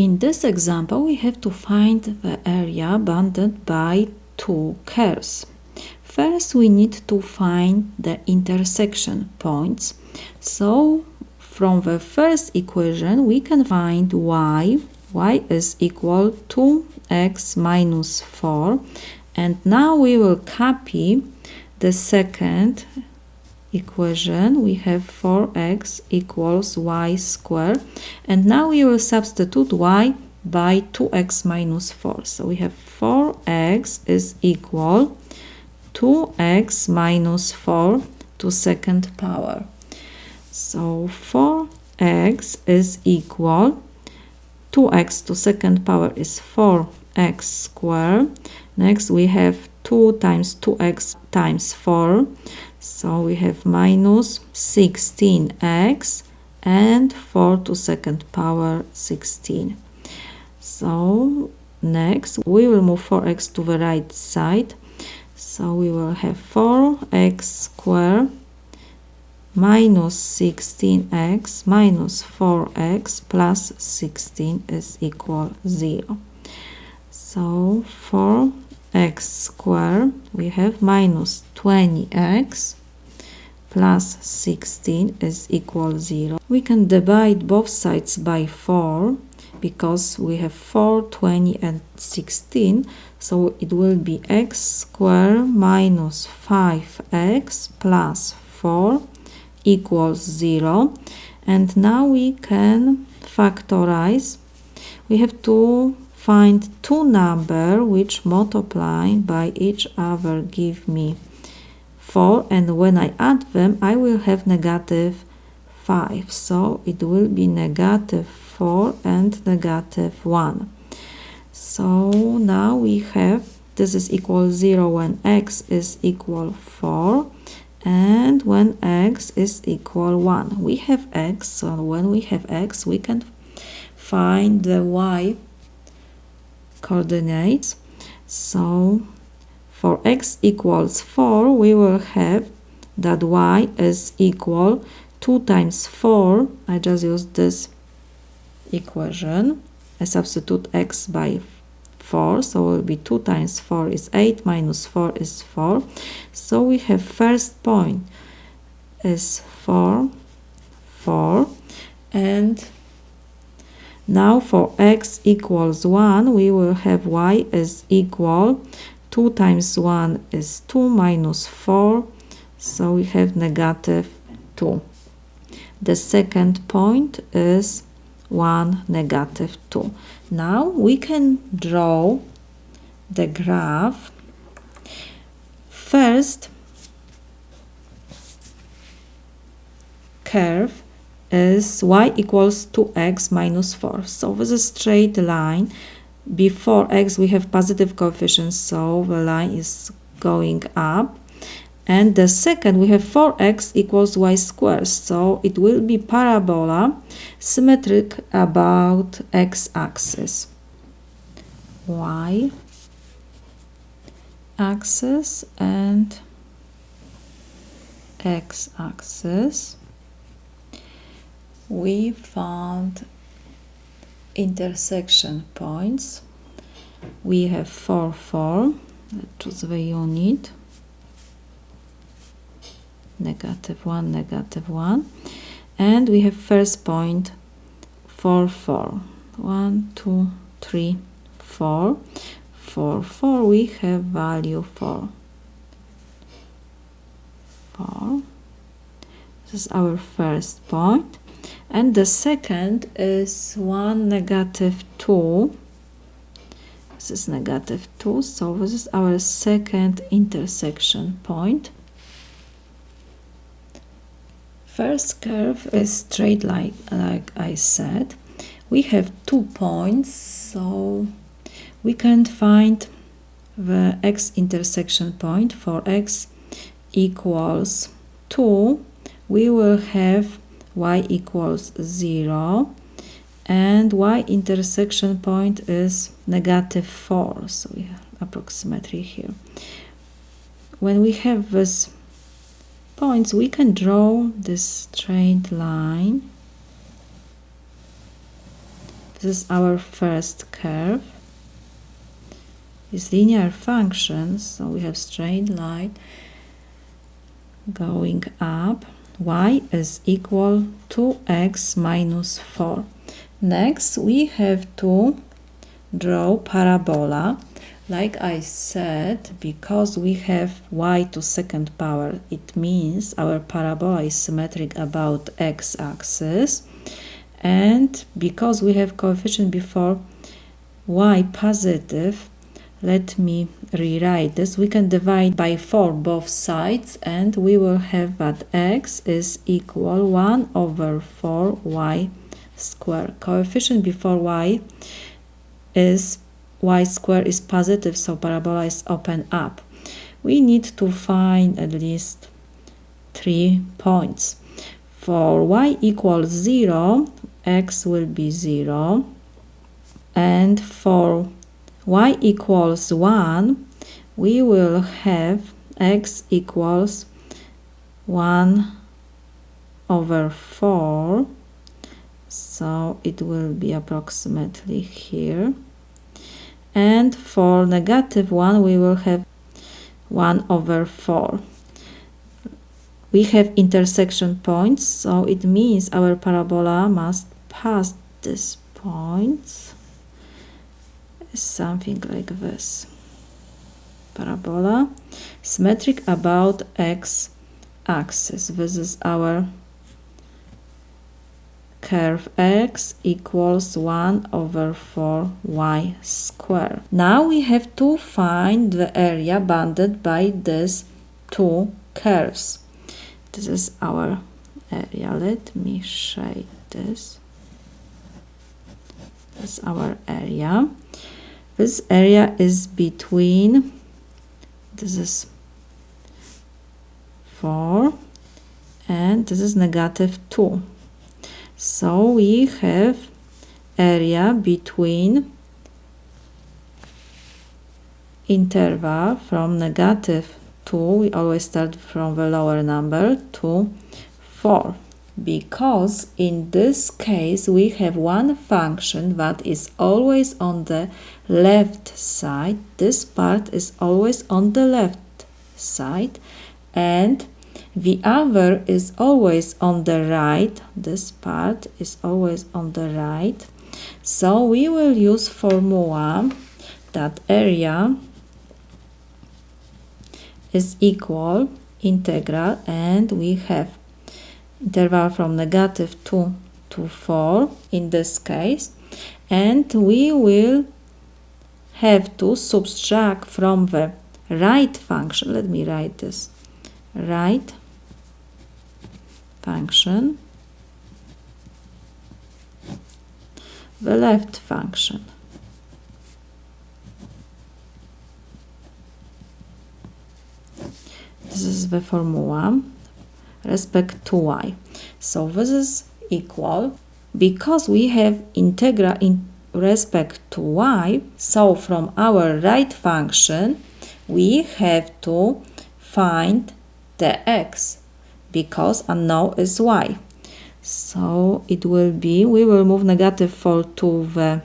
In this example, we have to find the area bounded by two curves. First, we need to find the intersection points. So, from the first equation, we can find y. Y is equal to x minus 4. And now we will copy the second equation. We have 4x equals y squared. And now we will substitute y by 2x minus 4. So we have 4x is equal 2x minus 4 to second power. So 4x is equal 2x to second power is 4x squared. Next we have 2 times 2x times 4. So we have minus 16x and 4 to second power 16. So next we will move 4x to the right side. So we will have 4x squared minus 16x minus 4x plus 16 is equal 0. So 4x squared we have minus 20x plus 16 is equal 0. We can divide both sides by 4 because we have 4, 20 and 16. So it will be x squared minus 5x plus 4 equals 0. And now we can factorize. We have to find two numbers which multiply by each other give me 4, and when I add them I will have negative 5. So it will be negative 4 and negative 1. So now we have this is equal 0 when x is equal 4 and when x is equal 1. We have x, so when we have x we can find the y coordinates. So for x equals 4 we will have that y is equal 2 times 4. I just use this equation. I substitute x by 4, so it will be 2 times 4 is 8 minus 4 is 4. So we have first point is 4, 4, and now for x equals 1 we will have y is equal 2 times 1 is 2 minus 4, so we have negative 2. The second point is 1, negative 2. Now we can draw the graph. First curve is y equals 2x minus 4. So this is a straight line. Before x we have positive coefficients, so the line is going up. And the second we have 4x equals y squared, so it will be parabola symmetric about x-axis. Y-axis and x-axis. We found intersection points. We have 4, 4. Let's choose the unit. Negative 1, negative 1. And we have first point 4, 4. 1, 2, 3, 4. 4, 4. We have value 4. 4. This is our first point. And the second is 1, negative 2. This is negative 2. So this is our second intersection point. First curve is straight line, like I said. We have 2 points, so we can find the x intersection point. For x equals 2, we will have y equals 0, and y intersection point is negative 4, so we have approximately here. When we have this points, we can draw this straight line. This is our first curve. It's linear function, so we have straight line going up. Y is equal to x minus 4. Next, we have to draw parabola. Like I said, because we have y to second power, it means our parabola is symmetric about x-axis. And because we have coefficient before y positive, let me rewrite this. We can divide by 4 both sides, and we will have that x is equal 1 over 4 y square. Coefficient before y is y square is positive, so parabola is open up. We need to find at least 3 points. For y equals 0, x will be 0, and for y equals 1, we will have x equals 1 over 4, so it will be approximately here. And for negative 1, we will have 1 over 4. We have intersection points, so it means our parabola must pass these points. Something like this. Parabola symmetric about x-axis. This is our curve. X equals 1 over 4 y square. Now we have to find the area bounded by these two curves. This is our area. Let me shade this. This is our area. This area is between, this is 4, and this is negative 2. So we have area between interval from negative 2, we always start from the lower number, to 4. Because in this case we have one function that is always on the left side. This part is always on the left side, and the other is always on the right. This part is always on the right. So we will use formula that area is equal integral, and we have interval from negative 2 to 4 in this case, and we will have to subtract from the right function. Let me write this. Right function the left function. This is the formula respect to y. So this is equal, because we have integral in respect to y, so from our right function we have to find the x, because unknown is y. So it will be, we will move negative 4 to the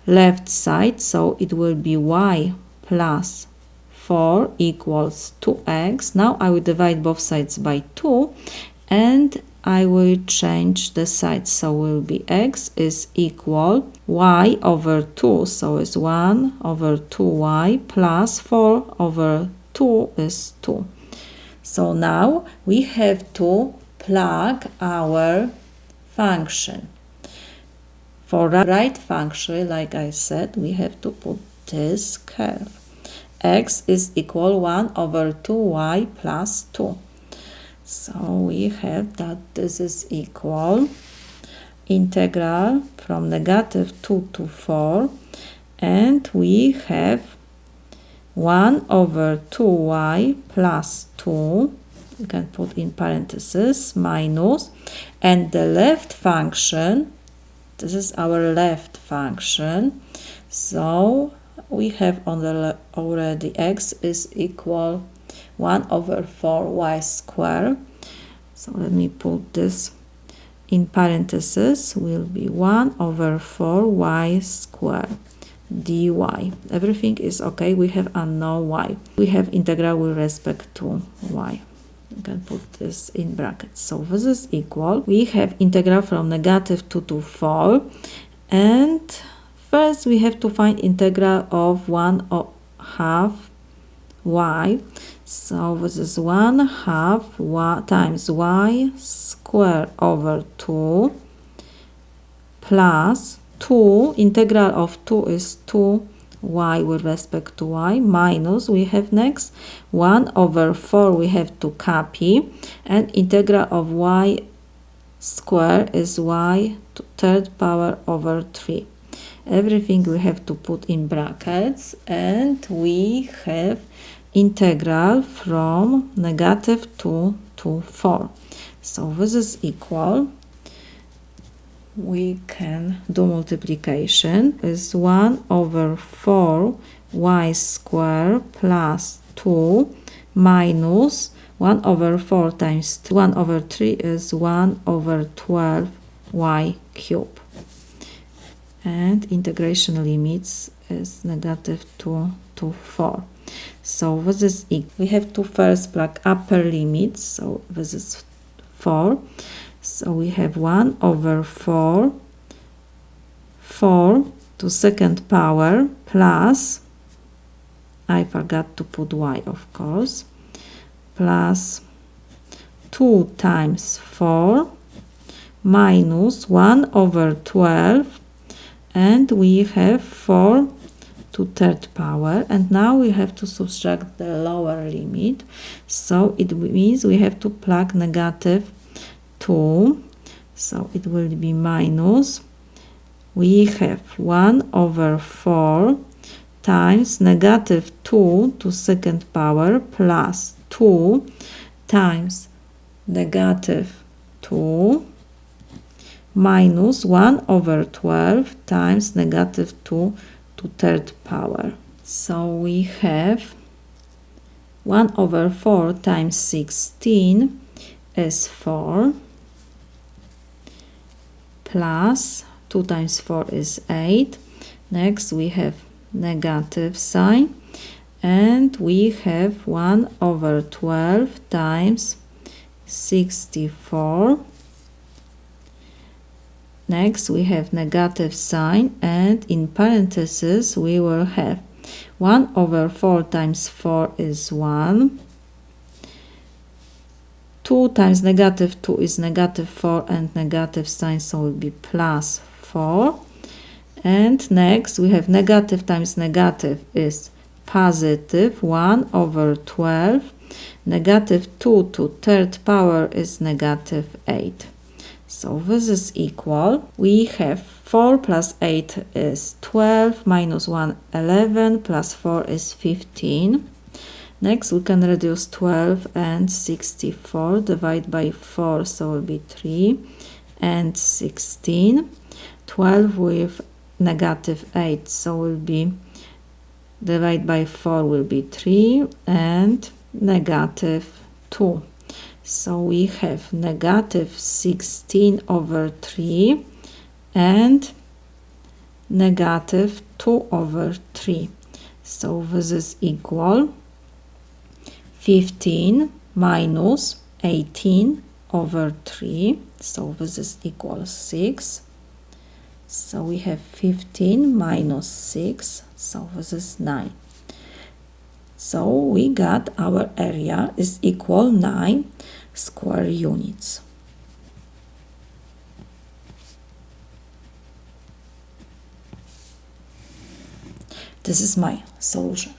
left side, so it will be y plus 4 equals 2x. Now I will divide both sides by 2, and I will change the sides, so will be x is equal y over 2, so it's 1 over 2y plus 4 over 2 is 2. So now we have to plug our function. For the right function, like I said, we have to put this curve. X is equal 1 over 2y plus 2. So we have that this is equal integral from negative 2 to 4, and we have 1 over 2y plus 2, we can put in parentheses, minus, and the left function, this is our left function, so we have on the already x is equal 1 over 4 y square. So let me put this in parentheses will be 1 over 4 y squared dy. Everything is okay. We have unknown y. We have integral with respect to y. You can put this in brackets. So this is equal. We have integral from -2 to 4. And first we have to find integral of 1/2 y. So this is 1/2 y times y squared over 2 plus 2, integral of 2 is 2y with respect to y, minus we have next 1 over 4 we have to copy, and integral of y square is y to third power over 3. Everything we have to put in brackets, and we have integral from -2 to 4. So this is equal. We can do multiplication. Is 1 over 4 y squared plus 2 minus 1 over 4 times 1 over 3 is 1 over 12 y cubed. And integration limits is -2 to 4. So this is equal. We have to first plug upper limits. So this is 4. So we have 1 over 4 to second power plus, I forgot to put y of course, plus 2 times 4 minus 1 over 12, and we have 4 to third power, and now we have to subtract the lower limit. So it means we have to plug -2, so it will be minus, we have 1 over 4 times -2 to second power plus 2 times -2 minus 1 over 12 times -2 to third power. So we have 1 over 4 times 16 is 4 plus 2 times 4 is 8. Next we have negative sign, and we have 1 over 12 times 64. Next we have negative sign, and in parentheses we will have 1 over 4 times 4 is 1. 2 times -2 is -4, and negative sign, so will be plus 4. And next we have negative times negative is positive 1 over 12. -2 to third power is -8. So this is equal. We have 4 plus 8 is 12, minus 1, 11, plus 4 is 15. Next we can reduce 12 and 64, divide by 4, so it will be 3 and 16. 12 with -8, so will be divide by 4 will be 3 and -2. So we have -16 over 3 and -2 over 3. So this is equal 15 minus 18 over 3. So this is equal 6. So we have 15 minus 6. So this is 9. So we got our area is equal 9 square units. This is my solution.